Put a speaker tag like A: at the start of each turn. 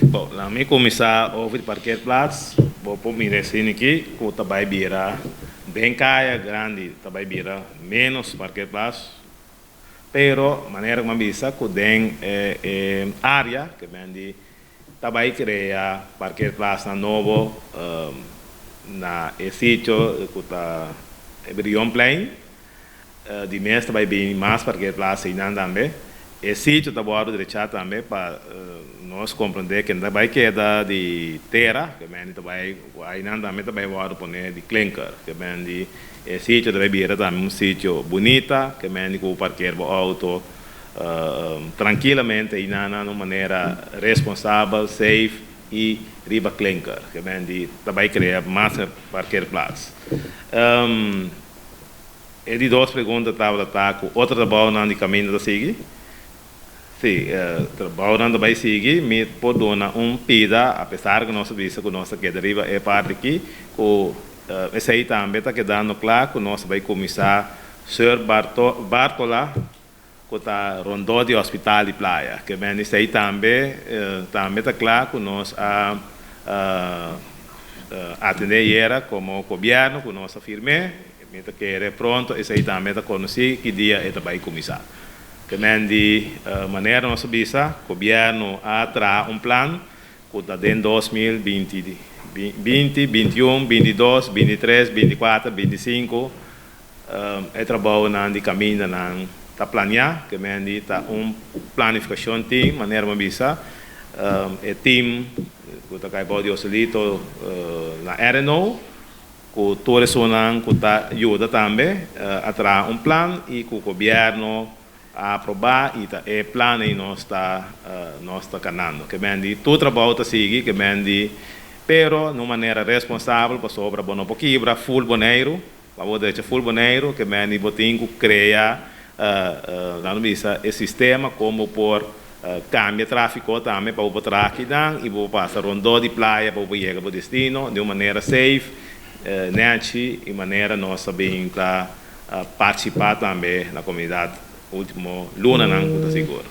A: Bom, na minha comissão houve parqueirplaats, vou pôr me assim aqui, com o Tabaibira, bem caia, grande Tabaibira, menos parqueirplaats, pero maneira como bisa, que tem área, que vem de Tabai cria parqueirplaats na novo, na sítio, que está Brion Plain, de mês também bem mais parqueirplaats e não também. E sítio está bom deixar também para nós compreender que também queda de terra, que vem também aí não também também pode pôr de clinker, que vem de sítio também vira também sítio bonita, que vem com parqueiro auto tranquilamente e não maneira responsável, safe e riba clinker, que vem de também criar mais parqueirplaats. E de duas perguntas estava com outra trabalho não de caminho da seguir. Sim, trabalhando vai seguir, me pode dar pida, apesar que nossa vista com nossa que deriva é parte aqui, com esse aí também está quedando claro que nós vai começar Sr. Bartola, que está rondou de hospital e praia, que vem esse aí também está claro que nós atender era como governo, com nossa firme, que é pronto, esse aí também está conhecido que dia é vai começar. Que de maneira nossa visa, o governo terá plano que está em 2020, 21, 22, 23, 24, 25, é trabalho de caminho está planear, que está planificação team, maneira uma visa, é team que está caindo de oscilito na RNO, que toda pessoa que está ajuda também, terá plano e que o governo a aprovar e plano e nós está canando que vem todo trabalho está seguir que vem pero de maneira responsável para sobra bom pouquinho para full boneiro para full boneiro que vem botinho criar não visa esse sistema como por cambia tráfego também para o tráfego e para passar rondó de praia para chegar ao destino de uma maneira safe net e maneira nós sabemos participar também na comunidade último luna não está seguro.